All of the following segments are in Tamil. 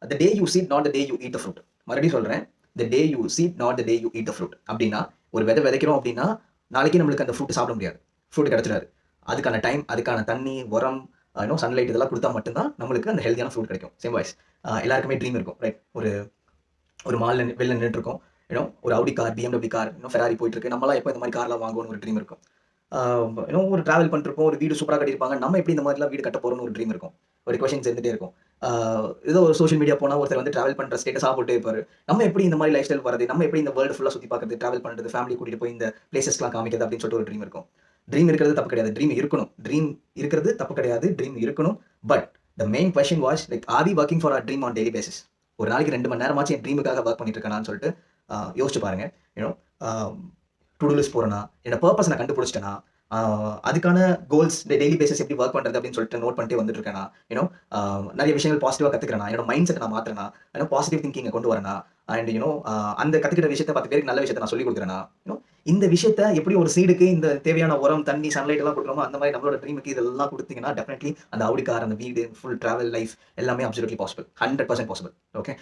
The day you seed not the day you eat the fruit. மறுபடியும் சொல்கிறேன், the day you seed not the day you eat the fruit. அப்படின்னா ஒரு விதை விதைக்கிறோம் அப்படின்னா நாளைக்கு நம்மளுக்கு அந்த ஃப்ரூட் சாப்பிட முடியாது, ஃப்ரூட் கிடச்சிடாது. அதுக்கான டைம், அதுக்கான தண்ணி, உரம், சன்லைட் இதெல்லாம் கொடுத்தா மட்டும்தான் நம்மளுக்கு அந்த ஹெல்த்தியான ஃப்ரூட் கிடைக்கும். சேம் வாய்ஸ் எல்லாருக்குமே ட்ரீம் இருக்கும், ரைட்? ஒரு மால்ல வெளில நின்றுட்டு இருக்கோம், ஒரு Audi car, BMW car, Ferrari போயிட்டு இருக்கு. நம்மளாம் எப்போ இந்த மாதிரி கார்லாம் வாங்குவோம்னு ஒரு ட்ரீம் இருக்கும். ஒரு டிராவல் பண்ணிருப்போம், ஒரு வீடு சூப்பராக கட்டியிருப்பாங்க. நம்ம எப்படி இந்த மாதிரிலாம் வீடு கட்ட போறோம்னு ஒரு ட்ரீம் இருக்கும், ஒரு கொஷின்ஸ் இருந்துட்டே இருக்கும். ஏதோ ஒரு சோஷியல் மீடியா போனால் ஒருத்தர் வந்து டிராவல் பண்ணுற ஸ்டேட்டஸாக போட்டு இருப்பாரு. நம்ம எப்படி இந்த மாதிரி லைஃப் ஸ்டைல் வரது, நம்ம எப்படி இந்த வேர்ல்டு ஃபுல்லாக சுற்றி பார்க்குறது, டிராவல் பண்ணுறது, ஃபேமிலி கூட்டிகிட்டு போய் இந்த பிளேசஸ்லாம் காமிக்கிறது அப்படின்னு சொல்லிட்டு ஒரு ட்ரீம் இருக்கும். ட்ரீம் இருக்கிறது தப்பு கிடையாது, ட்ரீம் இருக்கணும். ட்ரீம் இருக்கிறது தப்பு கிடையாது, ட்ரீம் இருக்கணும். But the main question was like, are we working for our dream on daily basis? ஒரு நாளைக்கு 2 மணி நேரமாச்சும் என் ட்ரீமுக்காக ஒர்க் பண்ணிட்டு இருக்கானான்னு சொல்லிட்டு யோசிச்சு பாருங்க. டு டூ லிஸ்ட் போறேன்னா, என்னோட பர்பஸ் நான் கண்டுபிடிச்சிட்டேன்னா, அதுக்கான கோல்ஸ் டெய்லி பேசிஸ் எப்படி ஒர்க் பண்றது அப்படின்னு சொல்லிட்டு நோட் பண்ணிட்டே வந்துட்டு இருக்கேனா, நிறைய விஷயங்கள் பாசிட்டிவா கத்துக்கிறேனா, என்னோட மைண்ட் செட் நான் மாத்துறேனா, பாசிட்டிவ் திங்கிங்கை கொண்டு வரேனா, அண்ட் அந்த கத்துக்கிற விஷயத்தை 10 பேருக்கு நல்ல விஷயத்தை நான் சொல்லி கொடுக்குறேனா, இந்த விஷயத்த எப்படி ஒரு சீடுக்கு இந்த தேவையான உரம், தண்ணி, சன்லைட் எல்லாம் கொடுக்குறோமோ அந்த மாதிரி நம்மளோட ட்ரீமுக்கு இதெல்லாம் கொடுத்தீங்கன்னா டெஃபினெட்லி அந்த அவுடி கார், அந்த வீடு, ஃபுல் டிராவல் லைஃப் எல்லாமே அப்சல்யூட்லி பாசிபிள், 100% பாசிபிள். ஓகே,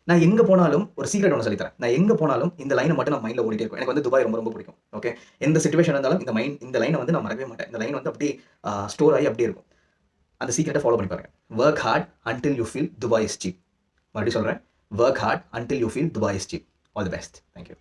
நான் எங்க போனாலும் ஒரு சீக்ரெட் ஒன்று சொல்லித்தரேன். நான் எங்க போனாலும் இந்த லைனை மட்டும் நான் மைண்ட்ல ஓடிட்டே இருக்கும். எனக்கு வந்து துபாய் ரொம்ப ரொம்ப பிடிக்கும். ஓகே, எந்த சிச்சுவேஷன் இருந்தாலும் இந்த லைனை வந்து நான் மறக்கவே மாட்டேன். இந்த லைன் வந்து அப்படியே ஸ்டோர் ஆகி அப்படியே இருக்கும். அந்த சீக்ரெட்டை ஃபாலோ பண்ணி பாருங்க. Work hard until you feel Dubai is cheap. மறுபடியும் சொல்றேன், work hard until you feel Dubai is cheap. All the best. Thank you.